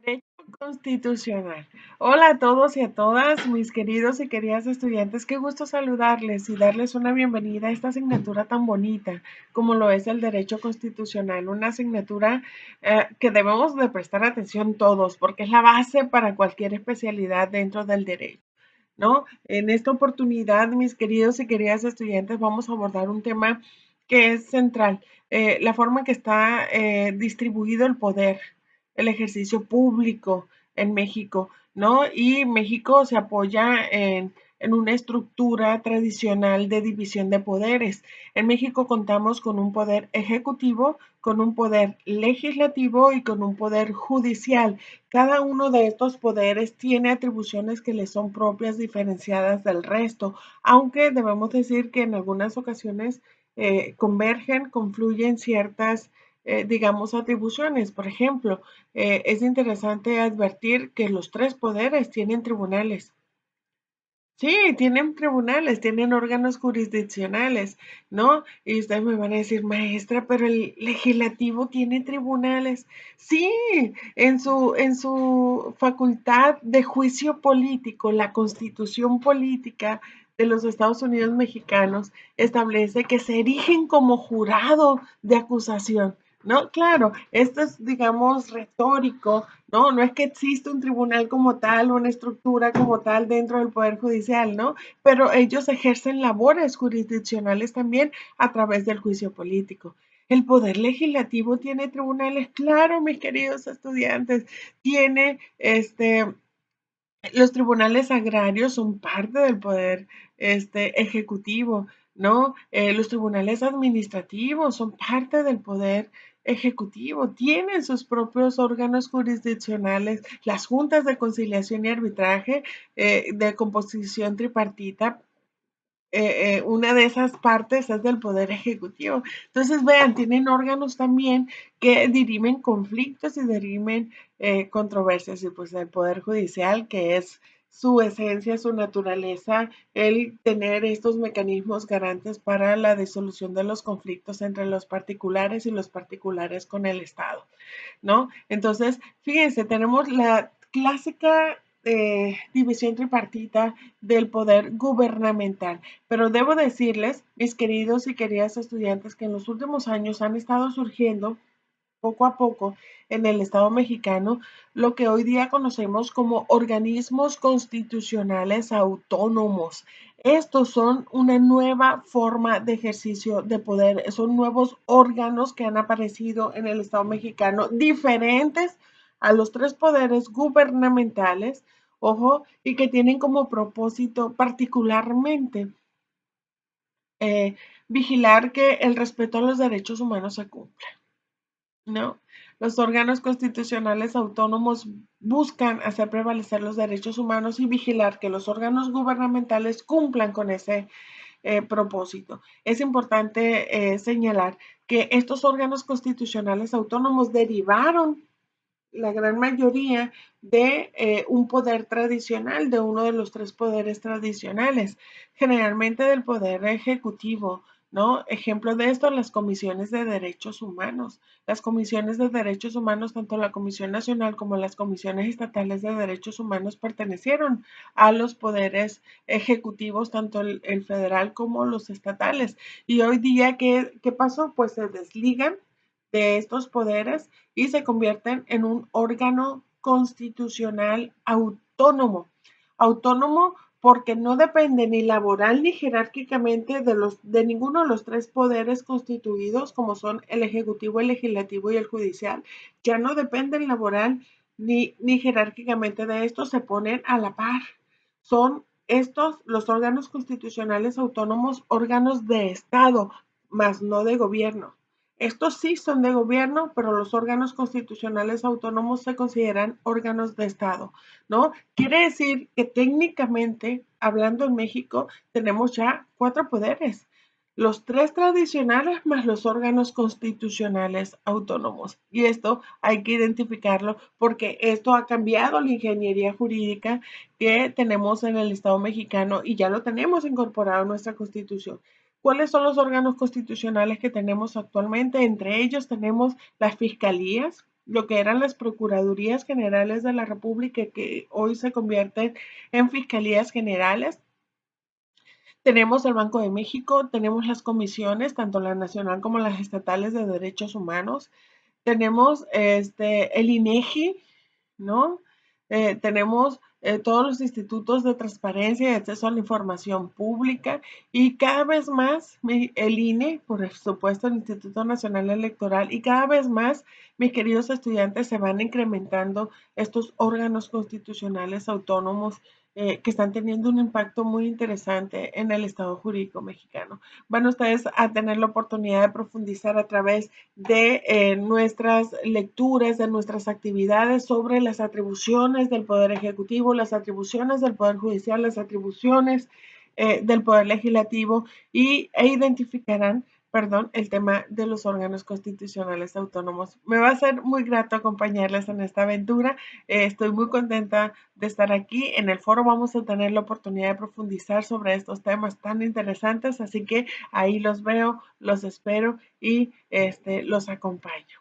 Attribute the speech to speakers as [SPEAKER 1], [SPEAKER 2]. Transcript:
[SPEAKER 1] Derecho constitucional. Hola a todos y a todas, mis queridos y queridas estudiantes. Qué gusto saludarles y darles una bienvenida a esta asignatura tan bonita como lo es el Derecho Constitucional. Una asignatura que debemos de prestar atención todos porque es la base para cualquier especialidad dentro del derecho, ¿no? En esta oportunidad, mis queridos y queridas estudiantes, vamos a abordar un tema que es central, la forma en que está distribuido el poder, el ejercicio público en México, ¿no? Y México se apoya en una estructura tradicional de división de poderes. En México contamos con un poder ejecutivo, con un poder legislativo y con un poder judicial. Cada uno de estos poderes tiene atribuciones que le son propias, diferenciadas del resto, aunque debemos decir que en algunas ocasiones convergen, confluyen ciertas, digamos, atribuciones. Por ejemplo, es interesante advertir que los tres poderes tienen tribunales. Sí, tienen tribunales, tienen órganos jurisdiccionales, ¿no? Y ustedes me van a decir, maestra, pero el legislativo tiene tribunales. Sí, en su facultad de juicio político, la Constitución política de los Estados Unidos mexicanos establece que se erigen como jurado de acusación. No, claro, esto es, digamos, retórico, ¿no? No es que exista un tribunal como tal, una estructura como tal dentro del Poder Judicial, ¿no? Pero ellos ejercen labores jurisdiccionales también a través del juicio político. El Poder Legislativo tiene tribunales, claro, mis queridos estudiantes, tiene los tribunales agrarios son parte del poder ejecutivo, ¿no? Los tribunales administrativos son parte del poder ejecutivo, tienen sus propios órganos jurisdiccionales, las juntas de conciliación y arbitraje de composición tripartita, una de esas partes es del Poder Ejecutivo. Entonces, vean, tienen órganos también que dirimen conflictos y dirimen controversias. Y pues el Poder Judicial, que es su esencia, su naturaleza, el tener estos mecanismos garantes para la disolución de los conflictos entre los particulares y los particulares con el Estado, ¿no? Entonces, fíjense, tenemos la clásica división tripartita del poder gubernamental. Pero debo decirles, mis queridos y queridas estudiantes, que en los últimos años han estado surgiendo poco a poco en el Estado mexicano lo que hoy día conocemos como organismos constitucionales autónomos. Estos son una nueva forma de ejercicio de poder, son nuevos órganos que han aparecido en el Estado mexicano, diferentes a los tres poderes gubernamentales, ojo, y que tienen como propósito particularmente eh, vigilar que el respeto a los derechos humanos se cumpla, ¿no? Los órganos constitucionales autónomos buscan hacer prevalecer los derechos humanos y vigilar que los órganos gubernamentales cumplan con ese propósito. Es importante señalar que estos órganos constitucionales autónomos derivaron la gran mayoría de un poder tradicional, de uno de los tres poderes tradicionales, generalmente del poder ejecutivo, ¿no? Ejemplo de esto, las comisiones de derechos humanos. Las comisiones de derechos humanos, tanto la Comisión Nacional como las comisiones estatales de derechos humanos pertenecieron a los poderes ejecutivos, tanto el federal como los estatales. Y hoy día, ¿qué pasó? Pues se desligan de estos poderes y se convierten en un órgano constitucional autónomo. Autónomo porque no depende ni laboral ni jerárquicamente de ninguno de los tres poderes constituidos, como son el ejecutivo, el legislativo y el judicial. Ya no dependen laboral ni jerárquicamente de estos, se ponen a la par. Son estos los órganos constitucionales autónomos, órganos de Estado, más no de gobierno. Estos sí son de gobierno, pero los órganos constitucionales autónomos se consideran órganos de Estado, ¿no? Quiere decir que técnicamente, hablando en México, tenemos ya cuatro poderes. Los tres tradicionales más los órganos constitucionales autónomos. Y esto hay que identificarlo porque esto ha cambiado la ingeniería jurídica que tenemos en el Estado mexicano y ya lo tenemos incorporado en nuestra Constitución. ¿Cuáles son los órganos constitucionales que tenemos actualmente? Entre ellos tenemos las fiscalías, lo que eran las Procuradurías Generales de la República, que hoy se convierten en Fiscalías Generales. Tenemos el Banco de México, tenemos las comisiones, tanto la nacional como las estatales de derechos humanos, tenemos el INEGI, ¿no? Tenemos todos los institutos de transparencia y acceso a la información pública y cada vez más el INE, por supuesto el Instituto Nacional Electoral, y cada vez más, mis queridos estudiantes, se van incrementando estos órganos constitucionales autónomos que están teniendo un impacto muy interesante en el Estado jurídico mexicano. Van ustedes a tener la oportunidad de profundizar a través de nuestras lecturas, de nuestras actividades sobre las atribuciones del Poder Ejecutivo, las atribuciones del Poder Judicial, las atribuciones del Poder Legislativo e identificarán, perdón, el tema de los órganos constitucionales autónomos. Me va a ser muy grato acompañarles en esta aventura. Estoy muy contenta de estar aquí. En el foro vamos a tener la oportunidad de profundizar sobre estos temas tan interesantes, así que ahí los veo, los espero y los acompaño.